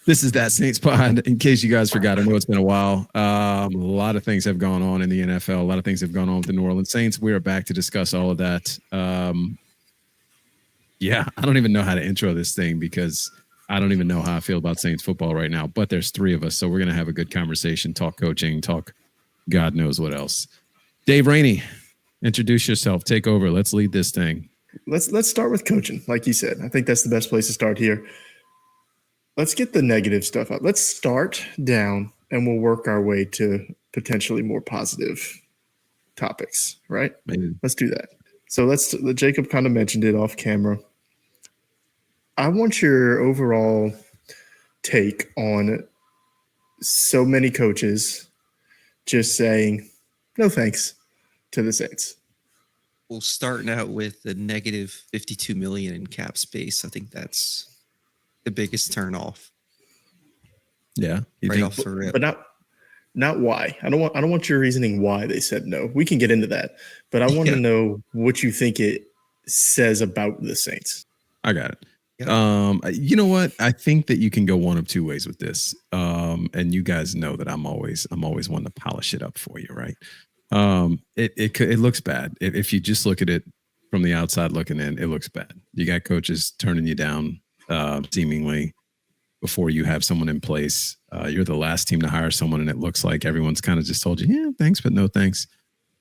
This is that Saints pod. In case you guys forgot, I know it's been a while. A lot of things have gone on in the NFL. A lot of things have gone on with the New Orleans Saints. We are back to discuss all of that. Yeah, I don't even know how to intro this thing because I don't even know how I feel about Saints football right now. But there's three of us, so we're going to have a good conversation, talk coaching, talk God knows what else. Dave Rainey, introduce yourself. Take over. Let's lead this thing. Let's start with coaching, like you said. I think that's the best place to start here. Let's get the negative stuff out. Let's start down, and we'll work our way to potentially more positive topics, right? Maybe. Let's do that. So Jacob kind of mentioned it off camera. I want your overall take on so many coaches just saying no thanks to the Saints. Well, starting out with the negative 52 million in cap space, I think that's the biggest turnoff. Yeah, off the rip. But not why. I don't want your reasoning why they said no. We can get into that, but I want to know what you think it says about the Saints. I got it. Yep. You know what? I think that you can go one of two ways with this. And you guys know that I'm always one to polish it up for you, right? It looks bad. If you just look at it from the outside looking in, it looks bad. You got coaches turning you down, seemingly before you have someone in place. You're the last team to hire someone, and it looks like everyone's kind of just told you, yeah, thanks, but no thanks.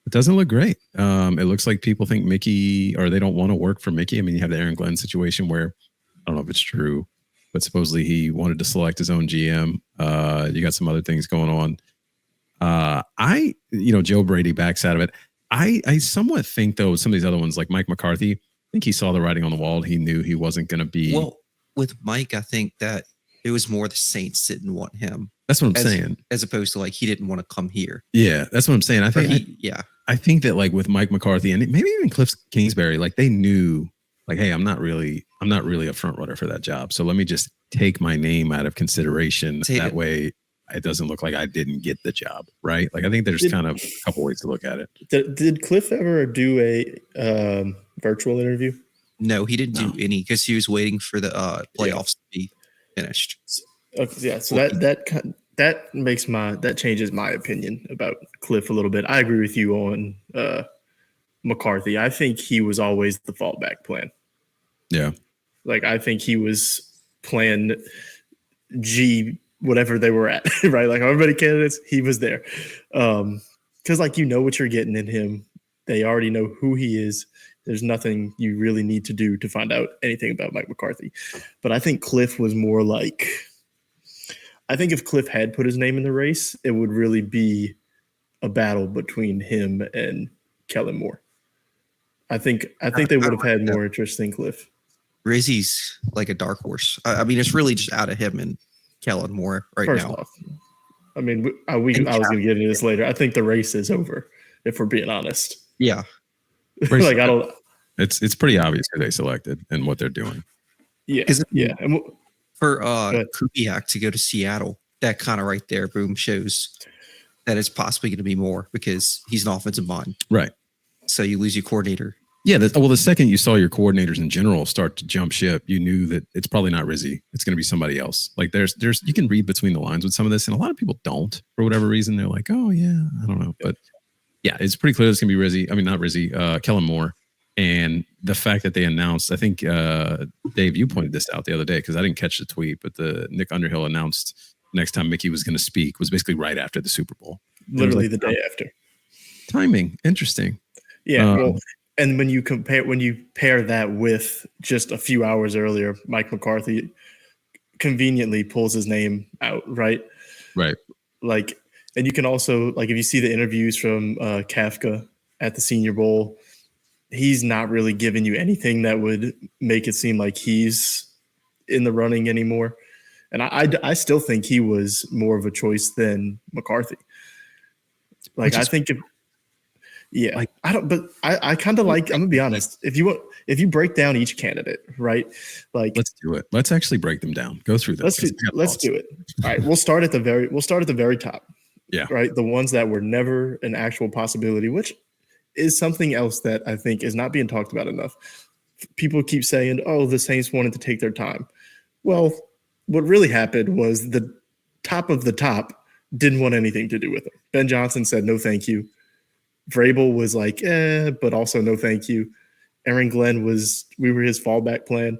It doesn't look great. It looks like people think Mickey, or they don't want to work for Mickey. I mean, you have the Aaron Glenn situation where I don't know if it's true, but supposedly he wanted to select his own GM. You got some other things going on. Joe Brady backs out of it. I somewhat think, though, some of these other ones, like Mike McCarthy, I think he saw the writing on the wall. He knew he wasn't going to be. Well, with Mike, I think that it was more the Saints didn't want him. That's what I'm saying. As opposed to, like, he didn't want to come here. Yeah, that's what I'm saying. I think I think that, like, with Mike McCarthy and maybe even Cliff Kingsbury, like, they knew, like, hey, I'm not really a front runner for that job. So let me just take my name out of consideration. That way it doesn't look like I didn't get the job, right? Like, I think there's kind of a couple ways to look at it. Did Cliff ever do a virtual interview? No, he didn't do any because he was waiting for the playoffs to be finished. Okay, yeah, so that changes my opinion about Cliff a little bit. I agree with you on McCarthy. I think he was always the fallback plan. Yeah. Like, I think he was plan G, whatever they were at, right? Like, everybody candidates, he was there. Because, like, you know what you're getting in him. They already know who he is. There's nothing you really need to do to find out anything about Mike McCarthy. But I think Cliff was more like, I think if Cliff had put his name in the race, it would really be a battle between him and Kellen Moore. I think they would have had more interest than Cliff. Rizzy's like a dark horse. I mean, it's really just out of him and Kellen Moore First now. Off, I mean, I was going to get into this later. I think the race is over, if we're being honest. Yeah. Like, I don't. It's pretty obvious who they selected and what they're doing. Yeah. Yeah. And for Kubiak to go to Seattle, that kind of right there, boom, shows that it's possibly going to be more because he's an offensive mind. Right. So you lose your coordinator. Yeah. The second you saw your coordinators in general start to jump ship, you knew that it's probably not Rizzy. It's going to be somebody else. Like, there's you can read between the lines with some of this, and a lot of people don't for whatever reason. They're like, oh yeah, I don't know, but yeah, it's pretty clear it's going to be Rizzy. I mean, not Rizzy, Kellen Moore. And the fact that they announced, I think, Dave, you pointed this out the other day because I didn't catch the tweet, but Nick Underhill announced next time Mickey was going to speak was basically right after the Super Bowl. Literally the day after. Timing. Interesting. Yeah. Well, and when you pair that with just a few hours earlier, Mike McCarthy conveniently pulls his name out, right? Right. Like, and you can also, like, if you see the interviews from Kafka at the Senior Bowl, he's not really giving you anything that would make it seem like he's in the running anymore. And I still think he was more of a choice than McCarthy. Like, I think like, I don't, but I kind of like, I'm gonna be honest. If you break down each candidate, right? Like, let's do it. Let's actually break them down. Go through them. Let's do it. All right. We'll start at the very top. Yeah. Right. The ones that were never an actual possibility, which is something else that I think is not being talked about enough. People keep saying, oh, the Saints wanted to take their time. Well, what really happened was the top of the top didn't want anything to do with him. Ben Johnson said no, thank you. Vrabel was like, but also no, thank you. Aaron Glenn we were his fallback plan.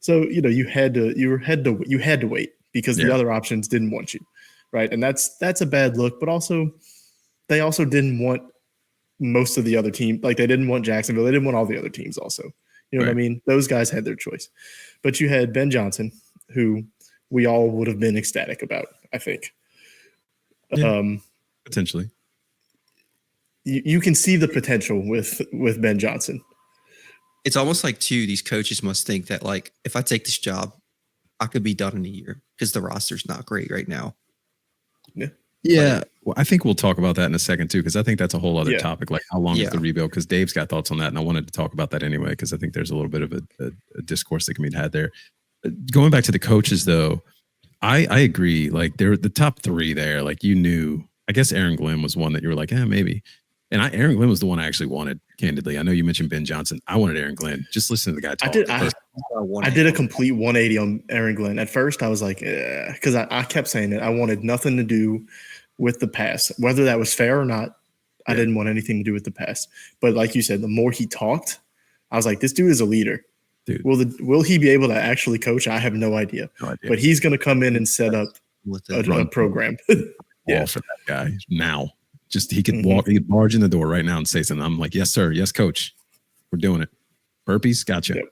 So you had to wait because the other options didn't want you, right? And that's a bad look. But also, they also didn't want most of the other team. Like they didn't want Jacksonville. They didn't want all the other teams. Also, you know what I mean? Those guys had their choice. But you had Ben Johnson, who we all would have been ecstatic about, I think. Yeah, potentially. You can see the potential with Ben Johnson. It's almost like too, these coaches must think that like if I take this job, I could be done in a year because the roster's not great right now. Yeah. Well, I think we'll talk about that in a second too, because I think that's a whole other topic. Like how long is the rebuild? Because Dave's got thoughts on that, and I wanted to talk about that anyway, because I think there's a little bit of a discourse that can be had there. Going back to the coaches though, I agree. Like they're the top three there. Like you knew, I guess Aaron Glenn was one that you were like, maybe. And Aaron Glenn was the one I actually wanted, candidly. I know you mentioned Ben Johnson. I wanted Aaron Glenn. Just listen to the guy talk. I did a complete 180 on Aaron Glenn. At first, I was like, because I kept saying it. I wanted nothing to do with the pass. Whether that was fair or not, I didn't want anything to do with the pass. But like you said, the more he talked, I was like, this dude is a leader. Dude. Will he be able to actually coach? I have no idea. But he's going to come in and set up a program. For that guy now. Just he could walk, he could barge in the door right now and say something. I'm like, yes, sir. Yes, coach. We're doing it. Burpees, gotcha. Yep.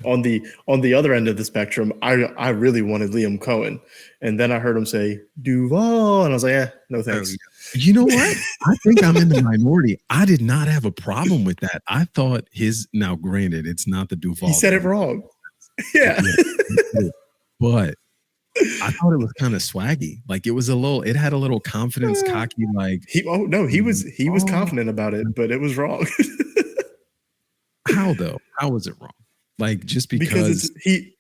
On the other end of the spectrum, I really wanted Liam Cohen. And then I heard him say Duval. And I was like, no thanks. You know what? I think I'm in the minority. I did not have a problem with that. I thought now granted, it's not the Duval. He said it wrong. Yeah. But I thought it was kind of swaggy. Like it had a little confidence, cocky, like he was confident about it, but it was wrong. How though? How was it wrong? Like just because he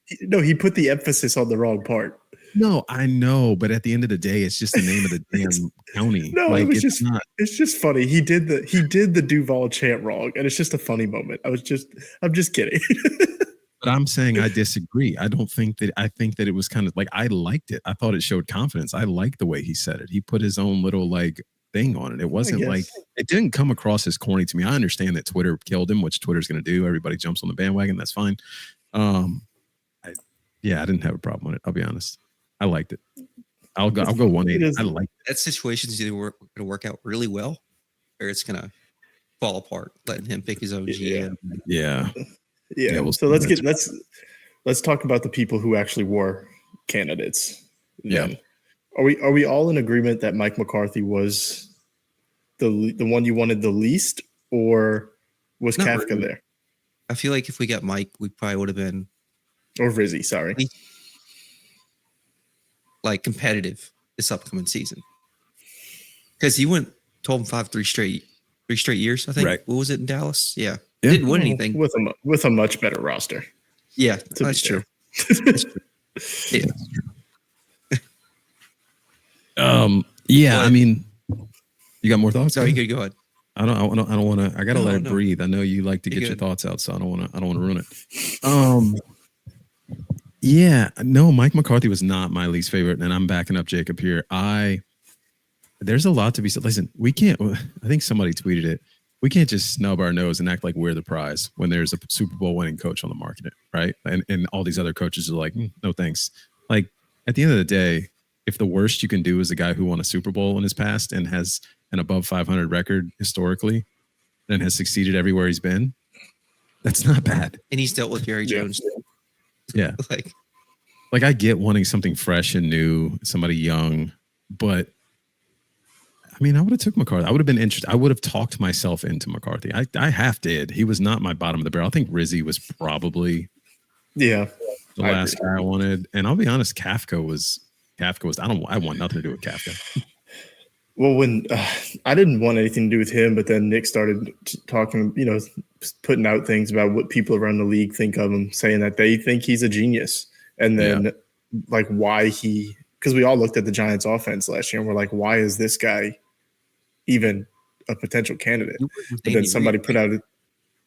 put the emphasis on the wrong part. No, I know, but at the end of the day, it's just the name of the damn county. No, like, it's just funny. He did the Duval chant wrong, and it's just a funny moment. I'm just kidding. But I'm saying I disagree. I think that it was kind of like, I liked it. I thought it showed confidence. I liked the way he said it. He put his own little like thing on it. It wasn't like, it didn't come across as corny to me. I understand that Twitter killed him, which Twitter's going to do. Everybody jumps on the bandwagon. That's fine. I didn't have a problem with it. I'll be honest. I liked it. I'll go 180. I like that. Situation's either going to work out really well or it's going to fall apart, letting him pick his own GM. Yeah. So let's talk about the people who actually were candidates. Then. Are we all in agreement that Mike McCarthy was the one you wanted the least, or was Not Kafka really. there? I feel like if we got Mike, we probably would have been or Rizzy. Sorry, like competitive this upcoming season because he went 12-5 three straight years. I think. Right. What was it in Dallas? Yeah. Didn't win anything with a much better roster. Yeah, that's true. That's true. Yeah. I mean, you got more thoughts? No, you could go ahead. I don't want to. I gotta let it breathe. I know you like to get your thoughts out, so I don't want to ruin it. Yeah, no, Mike McCarthy was not my least favorite, and I'm backing up Jacob here. There's a lot to be said. Listen, we can't. I think somebody tweeted it. We can't just snub our nose and act like we're the prize when there's a Super Bowl winning coach on the market, right? And all these other coaches are like, no thanks. Like at the end of the day, if the worst you can do is a guy who won a Super Bowl in his past and has an above 500 record historically and has succeeded everywhere he's been, that's not bad. And he's dealt with Jerry Jones. Yeah. like I get wanting something fresh and new, somebody young, but I mean, I would have took McCarthy. I would have been interested. I would have talked myself into McCarthy. I half did. He was not my bottom of the barrel. I think Rizzy was probably the last guy I wanted. And I'll be honest, Kafka was. I want nothing to do with Kafka. Well, when I didn't want anything to do with him, but then Nick started talking, putting out things about what people around the league think of him, saying that they think he's a genius, and then like why because we all looked at the Giants' offense last year and we're like, why is this guy even a potential candidate? But then somebody put out it.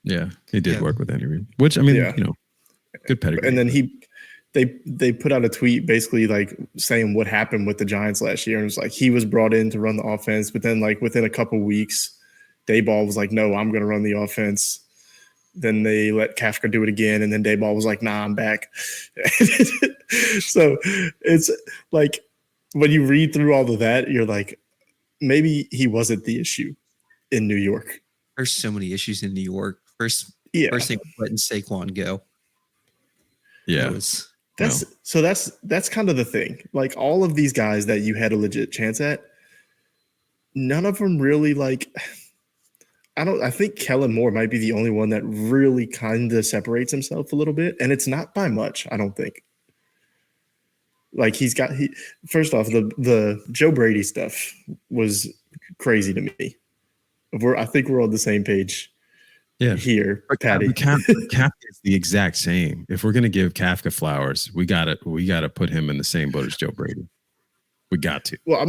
Yeah, he did work with Andy Reid, which I mean, good pedigree. And then they put out a tweet basically like saying what happened with the Giants last year, and it was like he was brought in to run the offense, but then like within a couple weeks, Dayball was like, "No, I'm going to run the offense." Then they let Kafka do it again, and then Dayball was like, "Nah, I'm back." So it's like when you read through all of that, you're like, maybe he wasn't the issue in New York. There's so many issues in New York. First thing letting Saquon go. Yeah. That's kind of the thing. Like all of these guys that you had a legit chance at, none of them really like. I think Kellen Moore might be the only one that really kind of separates himself a little bit, and it's not by much. I don't think. Like first off, the Joe Brady stuff was crazy to me. I think we're on the same page. Yeah, here, Patty. Kafka is the exact same. If we're gonna give Kafka flowers, we gotta put him in the same boat as Joe Brady. We got to. Well,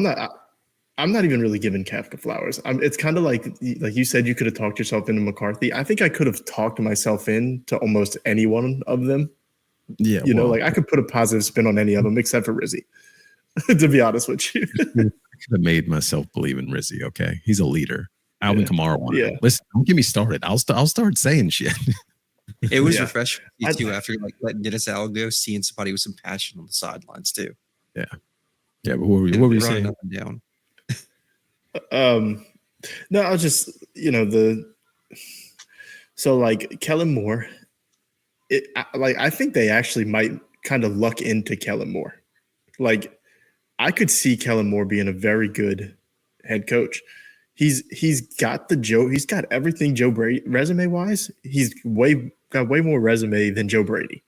I'm not even really giving Kafka flowers. It's kind of like you said, you could have talked yourself into McCarthy. I think I could have talked myself into almost any one of them. Yeah, you know, like I could put a positive spin on any of them except for Rizzy. To be honest with you, I could have made myself believe in Rizzy. Okay, he's a leader. Alvin Kamara wanted him. Listen, don't get me started. I'll start saying shit. It was refreshing too after like letting Dennis Allen go, seeing somebody with some passion on the sidelines too. Yeah. But what were you saying? Up and down. No, I was just so like Kellen Moore. I think they actually might kind of luck into Kellen Moore. Like I could see Kellen Moore being a very good head coach. He's got everything Joe Brady resume wise. He's got way more resume than Joe Brady.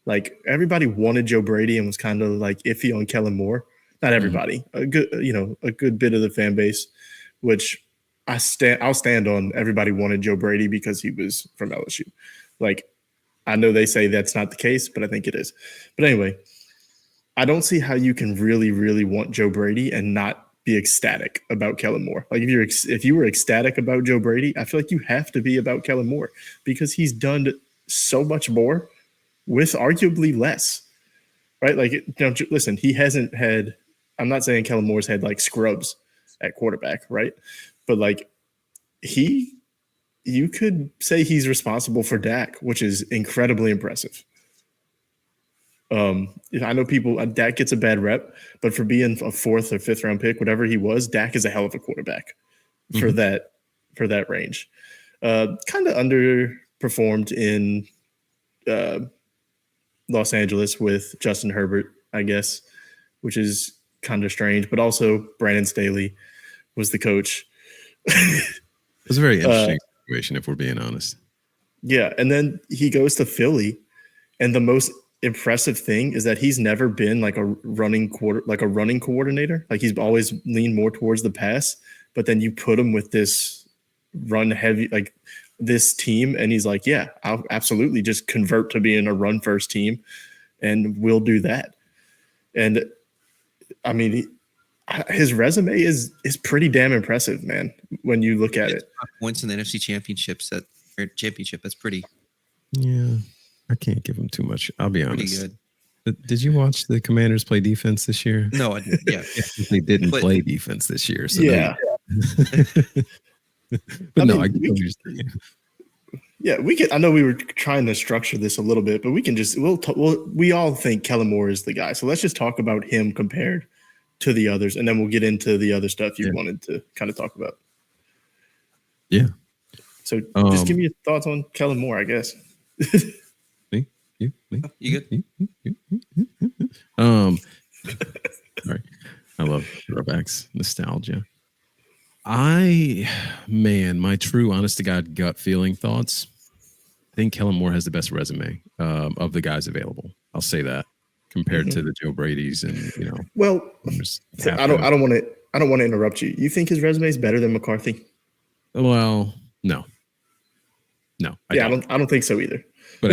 Like everybody wanted Joe Brady and was kind of like iffy on Kellen Moore. Not everybody, a good bit of the fan base, which I'll stand on. Everybody wanted Joe Brady because he was from LSU. Like I know they say that's not the case, but I think it is. But anyway, I don't see how you can really, really want Joe Brady and not be ecstatic about Kellen Moore. Like if you were ecstatic about Joe Brady, I feel like you have to be about Kellen Moore because he's done so much more with arguably less, right? Like, listen, he hasn't had. I'm not saying Kellen Moore's had like scrubs at quarterback, right? But like you could say he's responsible for Dak, which is incredibly impressive. I know Dak gets a bad rep, but for being a 4th or 5th round pick, whatever he was, Dak is a hell of a quarterback for that range. Kind of underperformed in Los Angeles with Justin Herbert, I guess, which is kind of strange, but also Brandon Staley was the coach. It was a very interesting situation, if we're being honest. Yeah, and then he goes to Philly, and the most impressive thing is that he's never been like a running coordinator. Like he's always leaned more towards the pass, but then you put him with this run heavy, like this team, and he's like, yeah, I'll absolutely just convert to being a run first team, and we'll do that. And I mean, his resume is pretty damn impressive, man. When you look at it, points in the NFC championship. That's pretty. Yeah. I can't give him too much. I'll be honest. Pretty good. Did you watch the Commanders play defense this year? No, I didn't. Yeah. They didn't play defense this year. So yeah. But I get what you're saying. Yeah, we could. I know we were trying to structure this a little bit, but we can just we all think Kellen Moore is the guy. So let's just talk about him compared to the others, and then we'll get into the other stuff you wanted to kind of talk about. Yeah. So just give me your thoughts on Kellen Moore, I guess. You good? Sorry. I love throwbacks, nostalgia. My true honest to God gut feeling thoughts. I think Kellen Moore has the best resume of the guys available. I'll say that compared to the Joe Brady's and Well, I don't want to interrupt you. You think his resume is better than McCarthy? Well, no. I don't think so either. But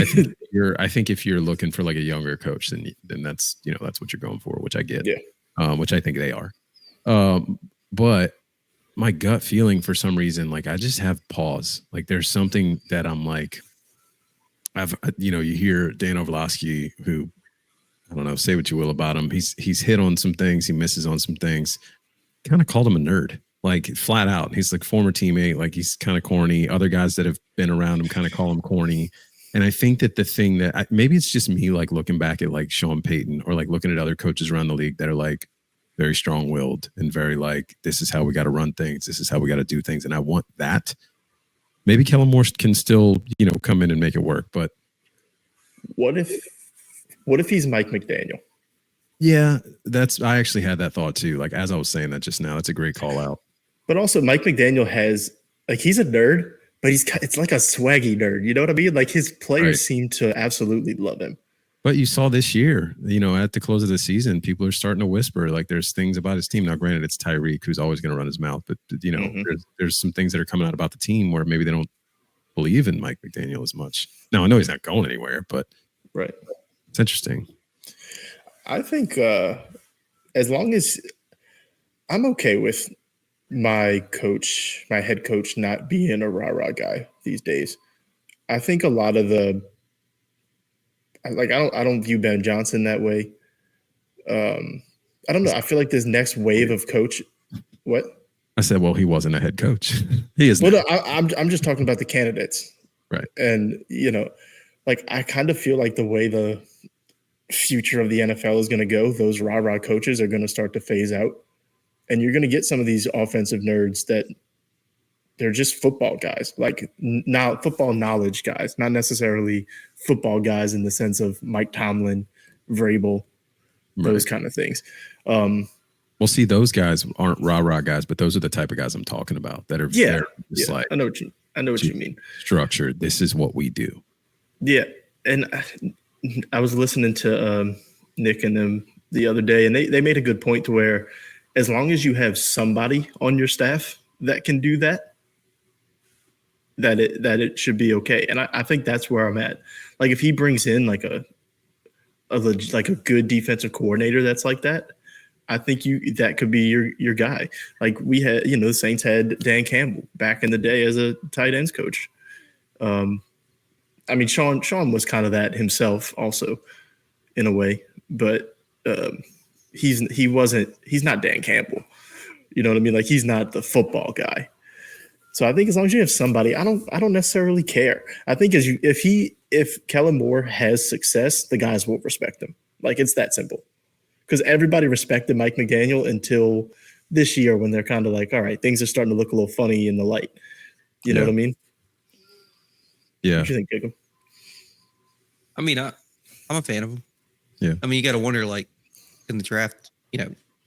I think if you're looking for like a younger coach, then that's that's what you're going for, which I get. Yeah. Which I think they are. But my gut feeling for some reason, like I just have pause. Like there's something that I'm like, you hear Dan Orlovsky, who I don't know, say what you will about him. He's hit on some things, he misses on some things. Kind of called him a nerd, like flat out. He's like former teammate, like he's kind of corny. Other guys that have been around him kind of call him corny. And I think that the thing that maybe it's just me like looking back at like Sean Payton or like looking at other coaches around the league that are like very strong-willed and very like, this is how we got to run things. This is how we got to do things. And I want that. Maybe Kellen Moore can still, come in and make it work. But what if he's Mike McDaniel? Yeah, I actually had that thought too. Like as I was saying that just now, it's a great call out. But also Mike McDaniel has he's a nerd, but it's like a swaggy nerd. You know what I mean? Like his players seem to absolutely love him. But you saw this year, at the close of the season, people are starting to whisper like there's things about his team. Now, granted, it's Tyreek who's always going to run his mouth, but there's some things that are coming out about the team where maybe they don't believe in Mike McDaniel as much. Now, I know he's not going anywhere, but it's interesting. I think as long as I'm okay with my head coach not being a rah-rah guy these days. I think a lot of I don't view Ben Johnson that way. I don't know. I feel like this next wave of coach. What? I said, well, he wasn't a head coach. He is. Well, no, I'm just talking about the candidates. Right. And, I kind of feel like the way the future of the NFL is going to go, those rah-rah coaches are going to start to phase out. And you're going to get some of these offensive nerds that they're just football guys, like now football knowledge guys, not necessarily football guys in the sense of Mike Tomlin, Vrabel, those kind of things. Well, see, those guys aren't rah-rah guys, but those are the type of guys I'm talking about that are like, I know what you mean. Structured. This is what we do. Yeah. And I was listening to Nick and them the other day, and they made a good point to where as long as you have somebody on your staff that can do that it should be okay. And I think that's where I'm at. Like if he brings in like a good defensive coordinator that's like that, I think that could be your guy. Like we had, the Saints had Dan Campbell back in the day as a tight ends coach. I mean, Sean was kind of that himself also in a way, but he's not Dan Campbell. You know what I mean? Like he's not the football guy. So I think as long as you have somebody, I don't necessarily care. I think if Kellen Moore has success, the guys will respect him. Like it's that simple. Because everybody respected Mike McDaniel until this year when they're kind of like, all right, things are starting to look a little funny in the light. You know what I mean? Yeah. What do you think, Jacob? I mean, I'm a fan of him. Yeah. I mean, you got to wonder, like, in the draft,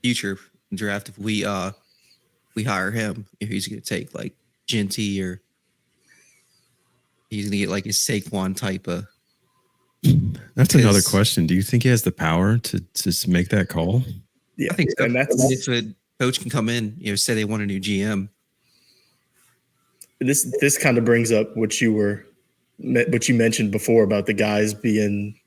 future draft, if we hire him, if he's going to take like Genty or he's going to get like a Saquon type of. That's another question. Do you think he has the power to make that call? Yeah, I think so. And if a coach can come in, say they want a new GM. This kind of brings up what you mentioned before about the guys being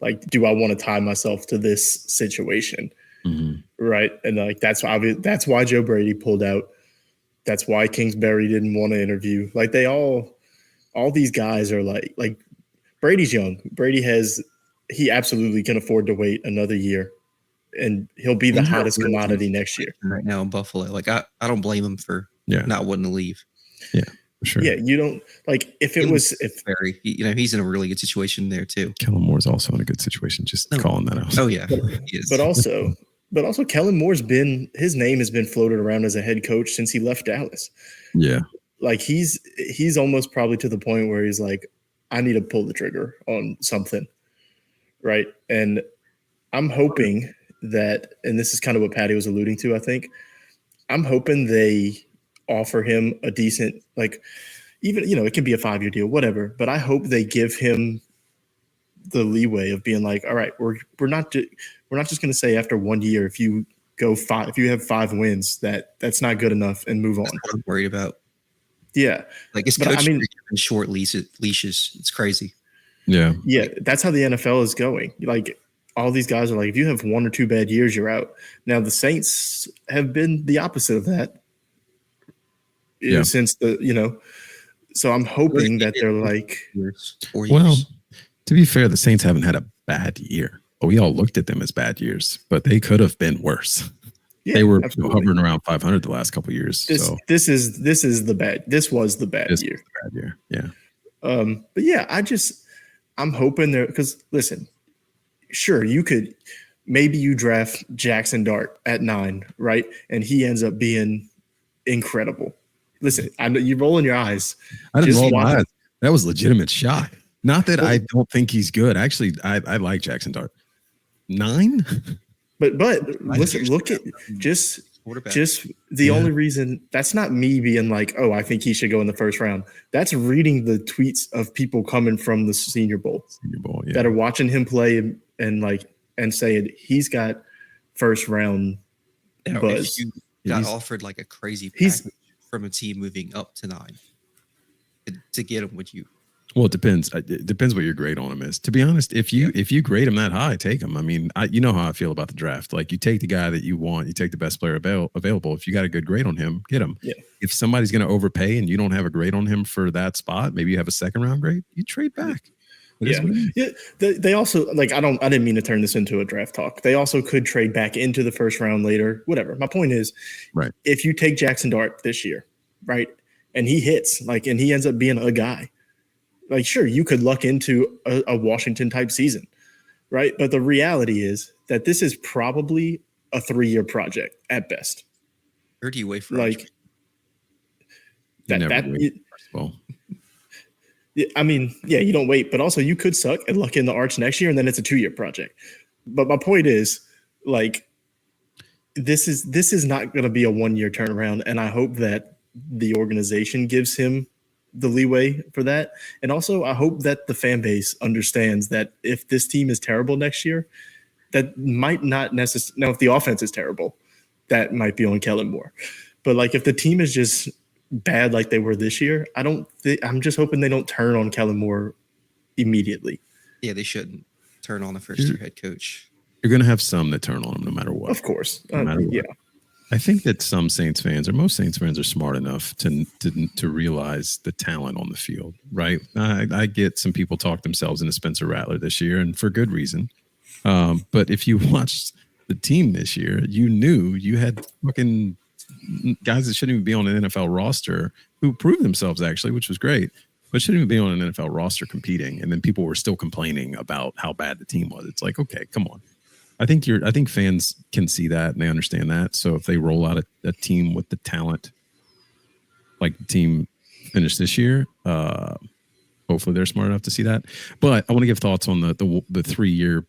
like, do I want to tie myself to this situation? Mm-hmm. Right. And like, that's why Joe Brady pulled out. That's why Kingsbury didn't want to interview. Like all these guys are like Brady's young. He absolutely can afford to wait another year and he'll be the hottest commodity next year. Right now in Buffalo. Like I don't blame him for not wanting to leave. Yeah, for sure. Yeah. You don't like if Barry, he's in a really good situation there too. Kellen Moore's also in a good situation. Just calling that out. Oh yeah. But also Kellen Moore's his name has been floated around as a head coach since he left Dallas. Yeah. Like he's almost probably to the point where he's like, I need to pull the trigger on something. Right. And I'm hoping that, and this is kind of what Patty was alluding to, I think, I'm hoping they offer him a decent, like even, it can be a 5-year deal, whatever, but I hope they give him the leeway of being like, all right, we're not just going to say after 1 year, if you have 5 wins, that's not good enough and move on. That's what I'm worried about. Yeah. Like his coach short leashes. It's crazy. Yeah. Yeah. That's how the NFL is going. Like all these guys are like, if you have 1 or 2 bad years, you're out. Now the Saints have been the opposite of that. Since so I'm hoping that they're like 4 years. Well, to be fair, the Saints haven't had a bad year. we all looked at them as bad years, but they could have been worse. Yeah, they were absolutely. hovering around 500 the last couple of years. This was the bad year. Bad year. Yeah. But yeah, I'm hoping there, because listen, sure, maybe you draft Jackson Dart at 9, right? And he ends up being incredible. Listen, I know you're rolling your eyes. I didn't roll my eyes. That was a legitimate shot. Not that I don't think he's good. Actually, I like Jackson Dart. 9? But listen, look at just the only reason, that's not me being like, oh, I think he should go in the first round. That's reading the tweets of people coming from the Senior Bowl that are watching him play and saying he's got first round buzz. If you got offered like a crazy package from a team moving up to 9 to get him, would you? Well, it depends. It depends what your grade on him is. To be honest, if you grade him that high, take him. I mean, you know how I feel about the draft. Like, you take the guy that you want, you take the best player available. If you got a good grade on him, get him. Yeah. If somebody's going to overpay and you don't have a grade on him for that spot, maybe you have a second round grade, you trade back. They also, like, I didn't mean to turn this into a draft talk. They also could trade back into the first round later, whatever. My point is, right, if you take Jackson Dart this year, right, and he hits, like, and he ends up being a guy, like, sure, you could luck into a Washington type season, right? But the reality is that this is probably a 3-year project at best. Or do you wait for like that? I mean, yeah, you don't wait, but also you could suck and luck in the Arch next year, and then it's a 2-year project. But my point is, like, this is not going to be a 1-year turnaround, and I hope that the organization gives him the leeway for that. And also, I hope that the fan base understands that if this team is terrible next year, that might not necessarily. Now, if the offense is terrible, that might be on Kellen Moore. But like, if the team is just bad like they were this year, I'm just hoping they don't turn on Kellen Moore immediately. Yeah, they shouldn't turn on the first-year head coach. You're going to have some that turn on him no matter what. Of course. No matter what. Yeah. I think that some Saints fans, or most Saints fans, are smart enough to realize the talent on the field, right? I get some people talk themselves into Spencer Rattler this year, and for good reason. But if you watched the team this year, you knew you had fucking guys that shouldn't even be on an NFL roster who proved themselves, actually, which was great, but shouldn't even be on an NFL roster competing. And then people were still complaining about how bad the team was. It's like, okay, come on. I think fans can see that and they understand that. So if they roll out a team with the talent, like the team finished this year, hopefully they're smart enough to see that. But I want to give thoughts on the 3-year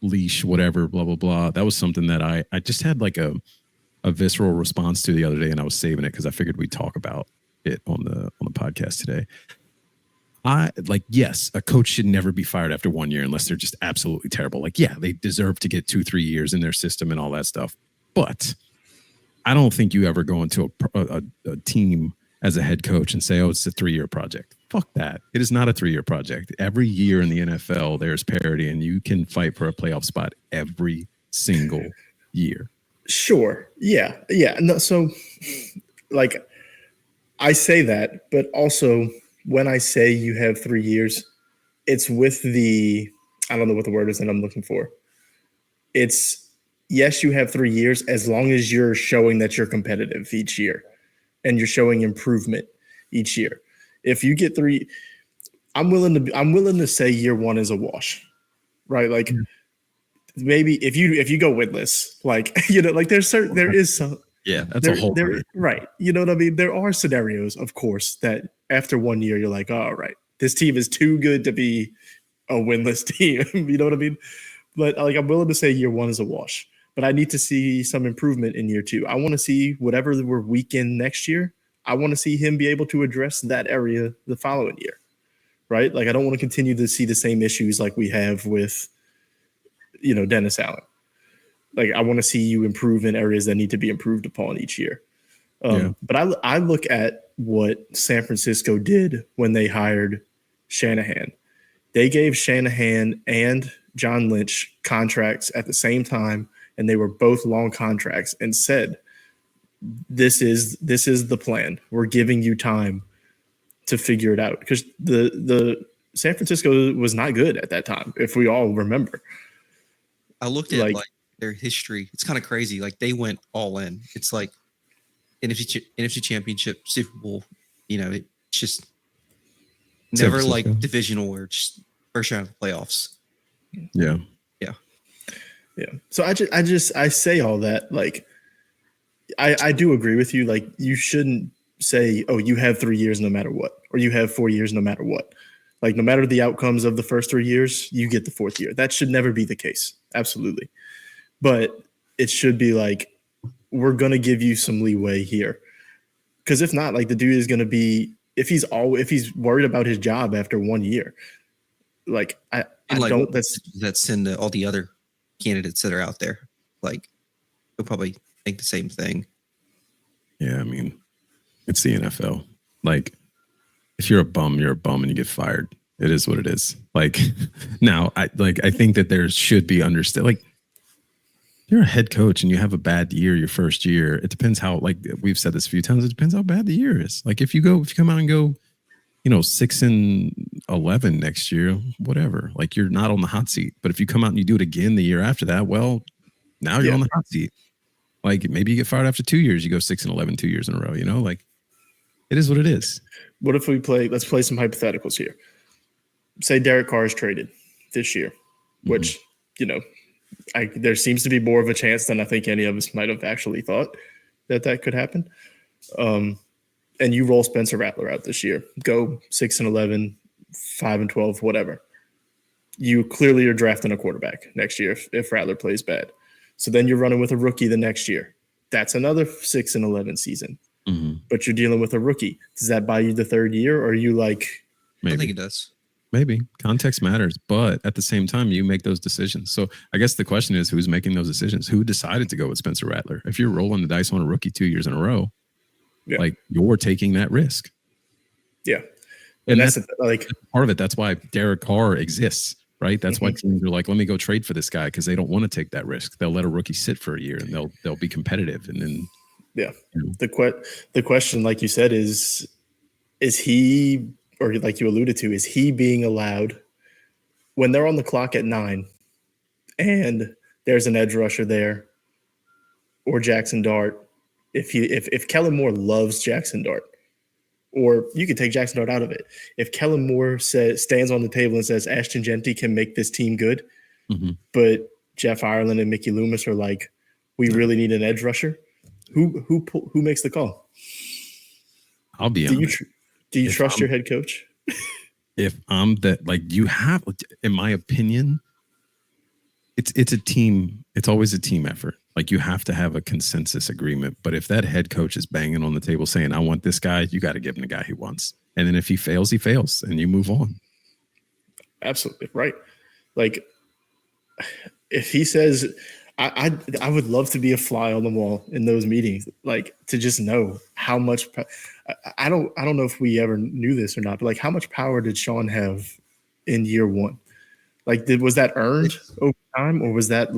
leash, whatever, blah, blah, blah. That was something that I just had like a visceral response to the other day, and I was saving it because I figured we'd talk about it on the podcast today. Yes, a coach should never be fired after 1 year unless they're just absolutely terrible. Like, yeah, they deserve to get 2-3 years in their system and all that stuff. But I don't think you ever go into a team as a head coach and say, oh, it's a 3-year project. Fuck that. It is not a 3-year project. Every year in the NFL, there's parity, and you can fight for a playoff spot every single year. Sure. Yeah. No, so, like, I say that, but also when I say you have 3 years, it's with I don't know what the word is that I'm looking for. It's, yes, you have 3 years as long as you're showing that you're competitive each year and you're showing improvement each year. If you get 3, I'm willing to say year 1 is a wash, right? Like, maybe if you go winless, like, like there is some. Yeah, that's a whole right. You know what I mean? There are scenarios, of course, that after 1 year you're like, all right, this team is too good to be a winless team. You know what I mean? But like, I'm willing to say year 1 is a wash, but I need to see some improvement in year 2. I want to see whatever we're weak in next year. I want to see him be able to address that area the following year, right? Like, I don't want to continue to see the same issues like we have with, Dennis Allen. Like, I want to see you improve in areas that need to be improved upon each year. But I look at what San Francisco did when they hired Shanahan. They gave Shanahan and John Lynch contracts at the same time, and they were both long contracts, and said, this is the plan. We're giving you time to figure it out. Because the San Francisco was not good at that time, if we all remember. I looked at like their history. It's kind of crazy. Like they went all in. It's like NFC Championship, Super Bowl. You know, it's just never like divisional or just first round of playoffs. Yeah. So I say all that. Like, I do agree with you. Like, you shouldn't say, oh, you have 3 years no matter what, or you have 4 years no matter what. Like, no matter the outcomes of the first 3 years, you get the fourth year. That should never be the case. Absolutely. But it should be like, we're going to give you some leeway here. Because if not, like, the dude is going to be, if he's worried about his job after 1 year, like, that's send to all the other candidates that are out there. Like, they'll probably think the same thing. Yeah, I mean, it's the NFL. Like, if you're a bum and you get fired. It is what it is. Like, now, I think that there should be understand. Like, you're a head coach and you have a bad year your first year. It depends how, like we've said this a few times, it depends how bad the year is. Like, if you come out and go, 6-11 next year, whatever. Like, you're not on the hot seat. But if you come out and you do it again the year after that, well, now you're on the hot seat. Like, maybe you get fired after 2 years. You go 6-11 2 years in a row. Like, it is what it is. What if let's play some hypotheticals here. Say Derek Carr is traded this year, which, there seems to be more of a chance than I think any of us might have actually thought that could happen. And you roll Spencer Rattler out this year, go 6-11, 5-12, whatever. You clearly are drafting a quarterback next year if Rattler plays bad. So then you're running with a rookie the next year. That's another 6-11 season. Mm-hmm. But you're dealing with a rookie. Does that buy you the third year, or are you like? Maybe. I think it does. Maybe context matters, but at the same time, you make those decisions. So I guess the question is, who's making those decisions? Who decided to go with Spencer Rattler? If you're rolling the dice on a rookie 2 years in a row, like, you're taking that risk. Yeah, and that's part of it. That's why Derek Carr exists, right? That's why teams are like, let me go trade for this guy, because they don't want to take that risk. They'll let a rookie sit for a year and they'll be competitive, and then. Yeah. The question, like you said, is he, or like you alluded to, is he being allowed when they're on the clock at 9 and there's an edge rusher there, or Jackson Dart? If Kellen Moore loves Jackson Dart, or you could take Jackson Dart out of it. If Kellen Moore stands on the table and says Ashton Genty can make this team good, but Jeff Ireland and Mickey Loomis are like, we really need an edge rusher. Who makes the call? I'll be honest. Do you trust your head coach? If I'm that, like, you have, in my opinion, it's a team. It's always a team effort. Like, you have to have a consensus agreement. But if that head coach is banging on the table saying, I want this guy, you got to give him the guy he wants. And then if he fails, and you move on. Absolutely right. Like, if he says, I would love to be a fly on the wall in those meetings, like, to just know how much. I don't know if we ever knew this or not, but like, how much power did Sean have in year one? Like, was that earned over time, or was that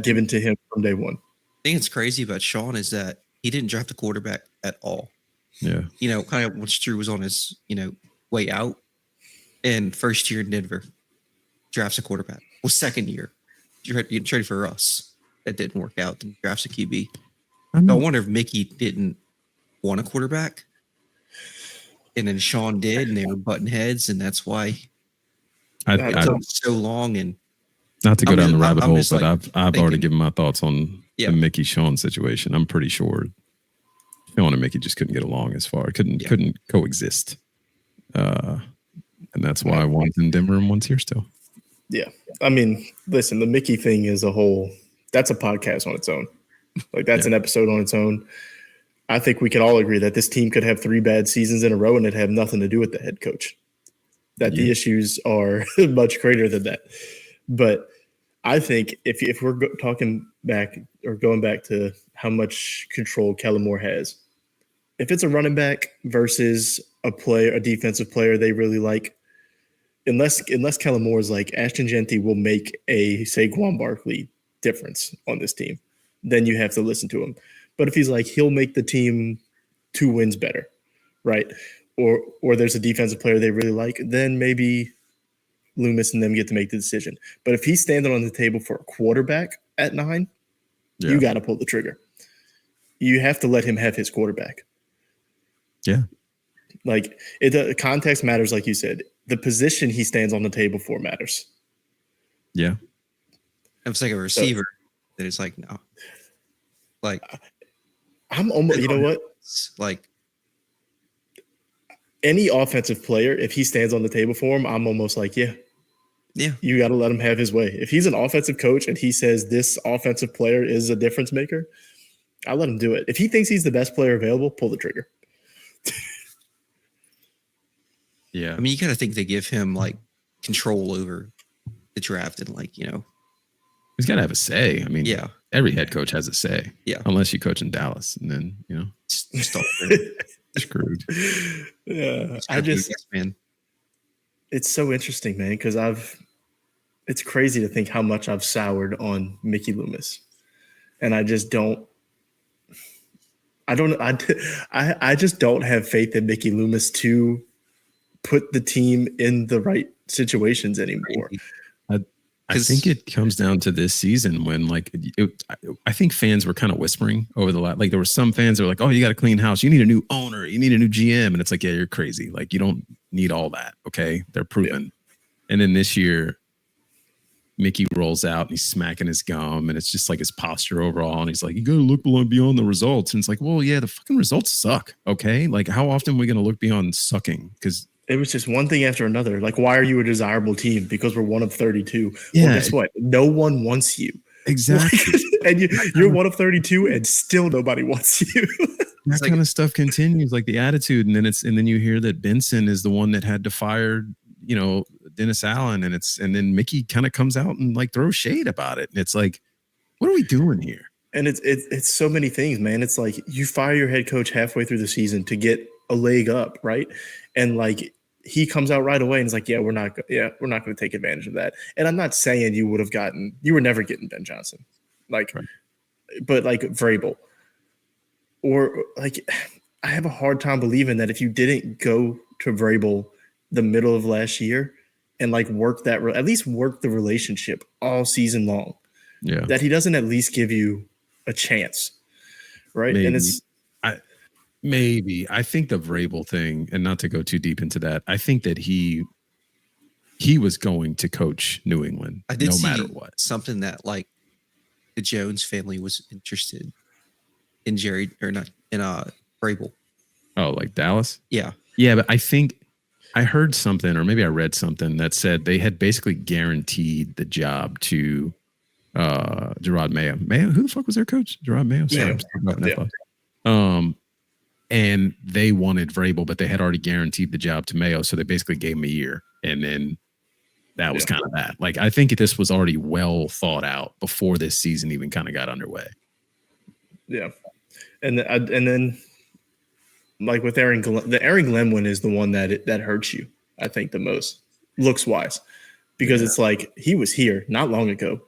given to him from day one? I think it's crazy about Sean is that he didn't draft a quarterback at all. Yeah, kind of when Drew was on his way out, and first year in Denver, drafts a quarterback. Well, second year. You traded for Russ. That didn't work out. Then drafts a QB. I wonder if Mickey didn't want a quarterback, and then Sean did, and they were butting heads, and that's why it took so long. And not to go down the rabbit hole, but I've already given my thoughts on the Mickey Sean situation. I'm pretty sure Sean and Mickey just couldn't get along couldn't coexist, and that's why one's in Denver and one's here still. Yeah. I mean, listen, the Mickey thing is that's a podcast on its own. Like, that's an episode on its own. I think we can all agree that this team could have 3 bad seasons in a row and it have nothing to do with the head coach. That the issues are much greater than that. But I think if we're talking back or going back to how much control Kellen Moore has, if it's a running back versus a defensive player they really like, unless Kellen Moore is like, Ashton Genty will make a Saquon Barkley difference on this team, then you have to listen to him. But if he's like, he'll make the team 2 wins better, right? Or there's a defensive player they really like, then maybe Loomis and them get to make the decision. But if he's standing on the table for a quarterback at 9, Yeah. you got to pull the trigger. You have to let him have his quarterback. Yeah. Like the context matters, like you said. The position he stands on the table for matters. Yeah. If it's like a receiver, then it's like no. Like I'm almost, you know what? Like any offensive player, if he stands on the table for him, I'm almost like, yeah, you got to let him have his way. If he's an offensive coach and he says this offensive player is a difference maker, I let him do it. If he thinks he's the best player available, pull the trigger. Yeah. I mean, you gotta think they give him like control over the draft and like, he's got to have a say. I mean, yeah, every head coach has a say. Yeah. Unless you coach in Dallas, and then stop screwed. Yeah, man. It's so interesting, man, because it's crazy to think how much I've soured on Mickey Loomis, and I just don't. I just don't have faith in Mickey Loomis to put the team in the right situations anymore. I think it comes down to this season when, like, I think fans were kind of whispering over the last. Like, there were some fans that were like, "Oh, you got a clean house. You need a new owner. You need a new GM." And it's like, yeah, you're crazy. Like, you don't need all that. Okay, they're proven. Yeah. And then this year, Mickey rolls out and he's smacking his gum, and it's just like his posture overall. And he's like, "You got to look beyond the results." And it's like, well, yeah, the fucking results suck. Okay, like, how often are we going to look beyond sucking? Because it was just one thing after another. Like, why are you a desirable team? Because we're one of 32. Yeah. Well, guess what? No one wants you. Exactly. And you're one of 32 and still nobody wants you. That kind of stuff continues, like the attitude. And then you hear that Benson is the one that had to fire, Dennis Allen. And then Mickey kind of comes out and like throws shade about it. And it's like, what are we doing here? And it's so many things, man. It's like you fire your head coach halfway through the season to get a leg up, right? And like, he comes out right away and is like, we're not going to take advantage of that. And I'm not saying you were never getting Ben Johnson, like, right. But like Vrabel, or like, I have a hard time believing that if you didn't go to Vrabel the middle of last year and like at least work the relationship all season long, that he doesn't at least give you a chance, right? Maybe. And it's. Maybe. I think the Vrabel thing, and not to go too deep into that, I think that he was going to coach New England no matter what. Something that like the Jones family was interested in Vrabel. Oh, like Dallas? Yeah. Yeah, but I think I heard something, or maybe I read something that said they had basically guaranteed the job to Gerard Mayo. Who the fuck was their coach? Gerard Mayo? Sorry, and they wanted Vrabel, but they had already guaranteed the job to Mayo, so they basically gave him a year, and then that was kind of that. Like, I think this was already well thought out before this season even kind of got underway. Yeah, and then like with Aaron Glenn win is the one that hurts you, I think, the most looks wise, because it's like he was here not long ago,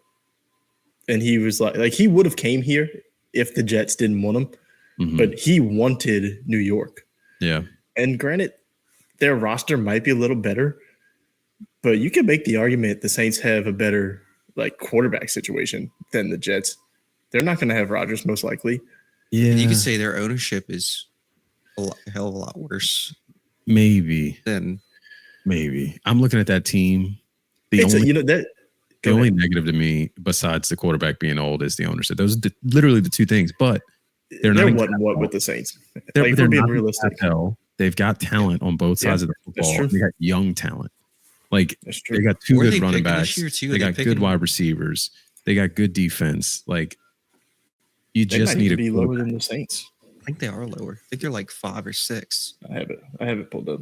and he was like he would have came here if the Jets didn't want him. Mm-hmm. But he wanted New York. Yeah. And granted, their roster might be a little better, but you can make the argument the Saints have a better like quarterback situation than the Jets. They're not going to have Rodgers most likely. Yeah. And you could say their ownership is a hell of a lot worse. Maybe. Maybe. I'm looking at that team. The only negative to me, besides the quarterback being old, is the ownership. Those are literally the two things, but they're what with the Saints. They're being realistic. They've got talent on both sides of the football. They got young talent. Like, they got two good running backs. They got good wide receivers. They got good defense. Like, you just need to be lower than the Saints. I think they are lower. I think they're like 5 or 6. I have it pulled up.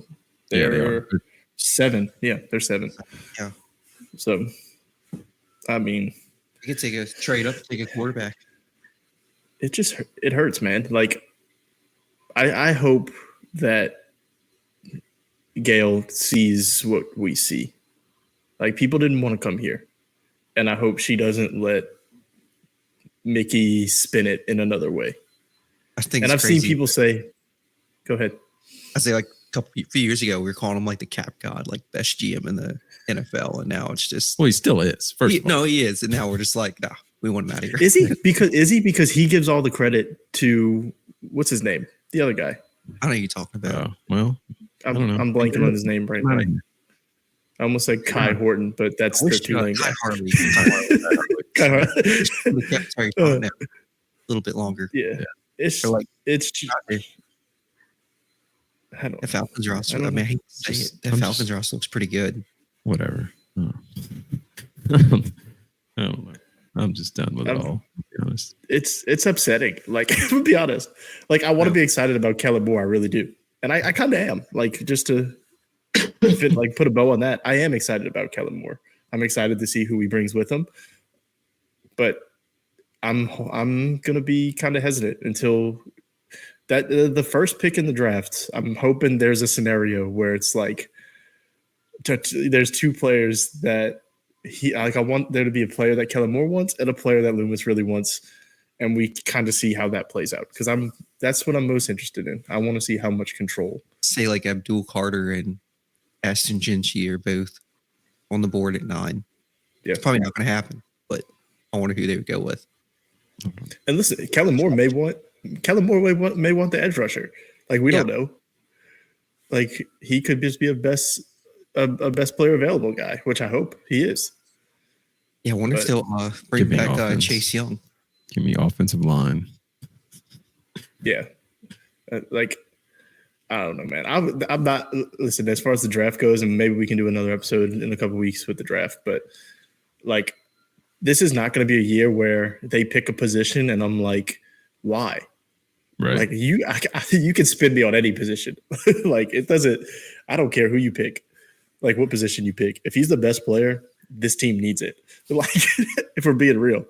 They are 7. Yeah, they're 7. Yeah. So, I mean, you could take a trade up, take a quarterback. It hurts, man. Like, I hope that Gail sees what we see. Like, people didn't want to come here, and I hope she doesn't let Mickey spin it in another way. I think, and I've crazy. Seen people say, "Go ahead." I say, like, few years ago, we were calling him like the cap god, like best GM in the NFL, and now it's just Well, he still is. he is, and now we're just like, nah, we want him out of here. Is he because he gives all the credit to what's his name, the other guy? I know who you're talking about. Well, I don't know. I'm blanking on his name right now. I almost said Kai Horton, but that's the Tulane guy. Kai Harley. Kai Horton. Sorry, a little bit longer. Yeah. It's like I don't the Falcons roster. I mean, I hate to say it. The Falcons roster looks pretty good. Whatever. Oh. I don't know. I'm just done with it all, to be honest. It's upsetting. Like, to be honest. Like, I want to be excited about Kellen Moore. I really do. And I kind of am. Like, just to put a bow on that, I am excited about Kellen Moore. I'm excited to see who he brings with him. But I'm gonna be kind of hesitant until that the first pick in the draft. I'm hoping there's a scenario where it's like there's two players that I want there to be a player that Kellen Moore wants and a player that Loomis really wants, and we kind of see how that plays out because that's what I'm most interested in. I want to see how much control. Say like Abdul Carter and Aston Jinchi are both on the board at 9. Yeah, it's probably not going to happen, but I wonder who they would go with. And listen, Kellen Moore may want the edge rusher. Like we don't know. Like he could just be a best player available guy, which I hope he is. Yeah, I wonder if they'll bring back Chase Young. Give me offensive line. Yeah, like I don't know, man. I'm not listen as far as the draft goes, and maybe we can do another episode in a couple of weeks with the draft. But like, this is not going to be a year where they pick a position, and I'm like, why? Right. Like you can spin me on any position. Like it doesn't. I don't care who you pick. Like what position you pick. If he's the best player, this team needs it. Like if we're being real,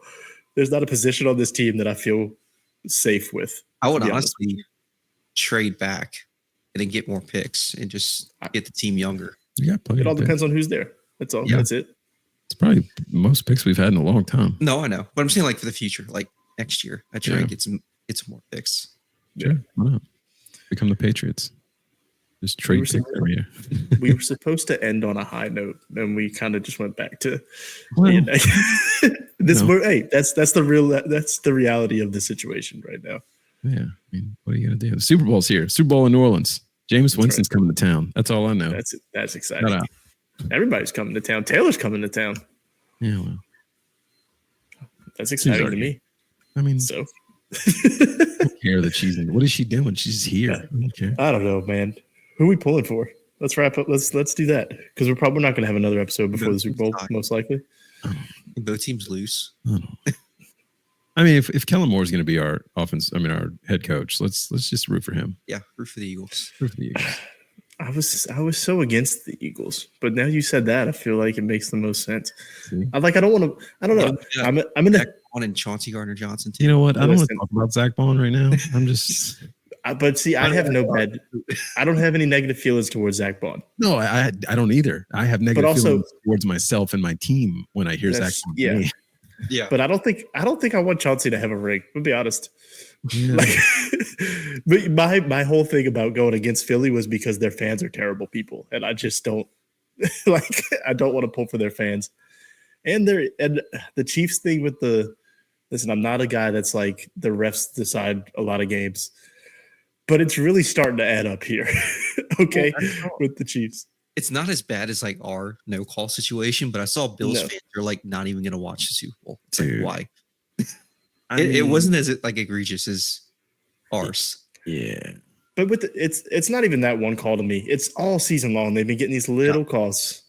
there's not a position on this team that I feel safe with. I would honestly trade back and then get more picks and just get the team younger. Yeah, it all depends on who's there. That's all. Yeah. That's it. It's probably most picks we've had in a long time. No, I know. But I'm saying like for the future, like next year, I try and get some more picks. Sure. Why not? Become the Patriots. Just trade picks every year. We were supposed to end on a high note, and we kind of just went back to this. No. Hey, that's the reality of the situation right now. Yeah, I mean, what are you gonna do? The Super Bowl's here. Super Bowl in New Orleans. Jameis Winston's coming to town. That's all I know. That's exciting. Everybody's coming to town. Taylor's coming to town. Yeah, well, that's exciting to me. I mean, so. I don't care that she's in. What is she doing? She's here. I don't know, man. Who are we pulling for? Let's wrap up. Let's do that because we're probably not going to have another episode before the Super Bowl, most likely. Both teams lose. I mean, if Kellen Moore is going to be our our head coach, let's just root for him. Yeah, root for the Eagles. Root for the Eagles. I was so against the Eagles, but now you said that, I feel like it makes the most sense. I don't want to. I don't know. I'm in the on and Chauncey Gardner-Johnson too. You know what? I don't want to talk about Zach Bond right now. I'm just. But see, I have I don't have any negative feelings towards Zach Bond. No, I don't either. I have negative feelings towards myself and my team when I hear Zach Bond. Yeah. Yeah. But I don't think I want Chauncey to have a ring. To be honest. Yeah. But my whole thing about going against Philly was because their fans are terrible people, and I just don't I don't want to pull for their fans. And the Chiefs thing with listen, I'm not a guy that's like the refs decide a lot of games, but it's really starting to add up here. Okay, with the Chiefs. It's not as bad as like our no call situation, but I saw Bills fans are like not even going to watch the Super Bowl. It's like, why? It wasn't as egregious as ours. Yeah. But it's not even that one call to me. It's all season long. They've been getting these little calls.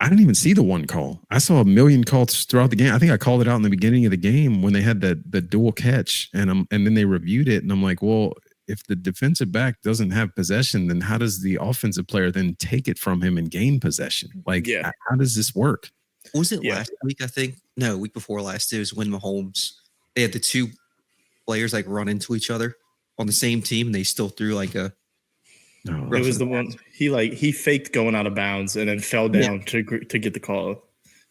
I didn't even see the one call. I saw a million calls throughout the game. I think I called it out in the beginning of the game when they had the dual catch, and then they reviewed it, and I'm like, well, if the defensive back doesn't have possession, then how does the offensive player then take it from him and gain possession? Like, how does this work? Was it last week? I think week before last. It was when Mahomes. They had the two players like run into each other on the same team, and they still threw like a. No, it was the one he faked going out of bounds and then fell down to get the call.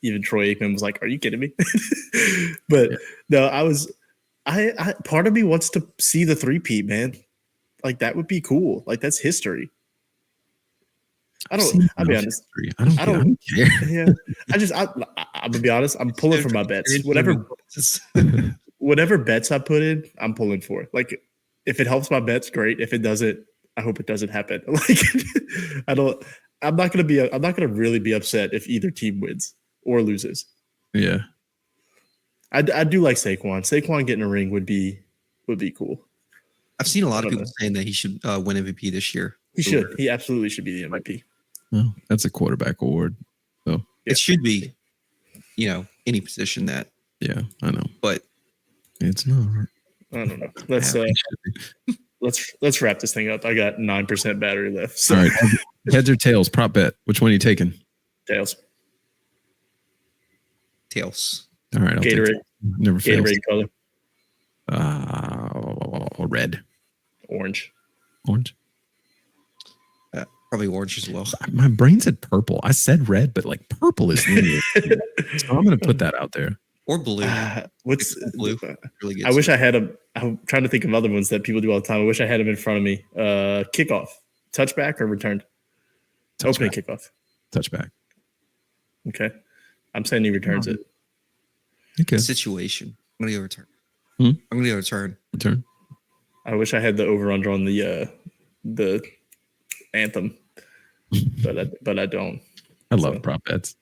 Even Troy Aikman was like, "Are you kidding me?" But no, I part of me wants to see the 3-peat, man. Like that would be cool. Like that's history. I I've don't. seen I'll be enough honest. history. I don't I don't- care. Yeah, I'm gonna be honest. I'm pulling for my bets. Whatever bets I put in, I'm pulling for. Like, if it helps my bets, great. If it doesn't, I hope it doesn't happen. Like, I don't. I'm not gonna be. I'm not gonna really be upset if either team wins or loses. Yeah. I do like Saquon. Saquon getting a ring would be cool. I've seen a lot I of don't people know. saying that he should win MVP this year. He should. He absolutely should be the MVP. Well, that's a quarterback award. So Yeah. It should be, any position that, yeah, I know. but It's not. I don't know. Let's wrap this thing up. I got 9% battery left. So All right. Heads or tails, prop bet. Which one are you taking? tails. tails. All right. I'll take Gatorade. it. Never fails. Gatorade color. Red. Orange. Orange. Probably orange as well. My brain said purple. I said red, but like purple is linear. So I'm going to put that out there. Or blue. What's Blue. Really good. I wish I had them. I'm trying to think of other ones that people do all the time. I wish I had them in front of me. Kickoff, touchback, or returned. Opening kickoff. Touchback. Okay, I'm saying he returns it. Okay. Situation. I'm gonna go return. Hmm? I'm gonna go return. Return. I wish I had the over under on the anthem, but I don't. I love So. prop bets.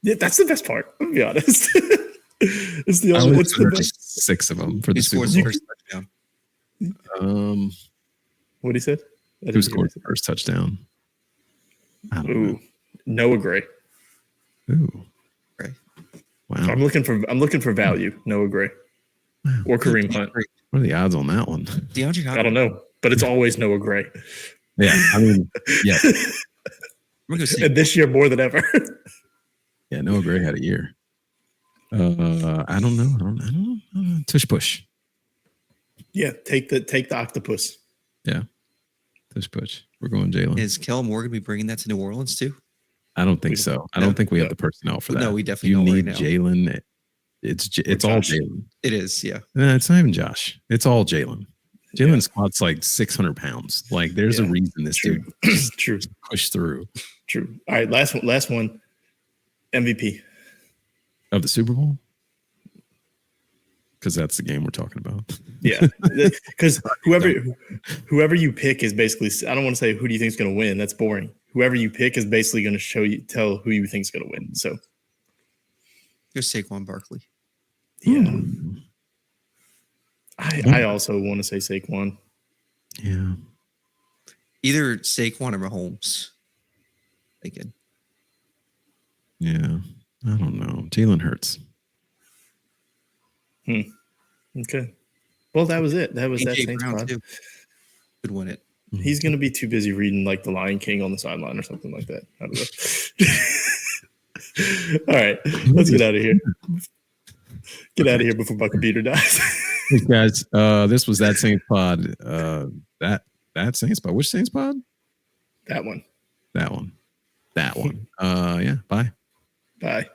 Yeah, that's the best part. I'll be honest. It's the I only. would What's the put best? 6 of them for the Who Super scores the Bowl. first touchdown? What he said? I Who didn't scored hear the first touchdown? I it. don't Ooh, Noah Gray. know. Ooh. Gray. Wow. I'm looking for value. Noah Gray or Kareem Hunt. What are the odds on that one? DeAndre Hopkins. I don't know, but it's always Noah Gray. Yeah. I mean, yeah. I'm gonna go say And this year more than ever. Yeah. Noah Gray had a year. I don't know. I don't know. Tush push. Yeah, take the octopus. Yeah. Tush push. We're going Jalen. Is Kellen Moore gonna be bringing that to New Orleans too? I don't think so. I don't think we have the personnel for that. No, we definitely You don't need right now. Jalen. It's all Josh. Jalen. It is, yeah. It's not even Josh. It's all Jalen. Jalen squats like 600 pounds. Like there's a reason this True. dude True. pushed through. True. All right, last one. MVP. Of the Super Bowl? Because that's the game we're talking about. Yeah, because whoever you pick is basically. I don't want to say who do you think is going to win. That's boring. Whoever you pick is basically going to tell who you think is going to win. So, Here's Saquon Barkley. yeah, Hmm. I also want to say Saquon. Yeah. Either Saquon or Mahomes. Again. Yeah. I don't know. Jalen Hurts. Okay. Well, that was it. That was that AJ Saints Brown pod. too. Could win it. He's going to be too busy reading like The Lion King on the sideline or something like that. I don't know. All right, let's get out of here. Get out of here before my computer dies. Hey guys, this was That Saints Pod. That Saints Pod. Which Saints Pod? That one. That one. Yeah. Bye. Bye.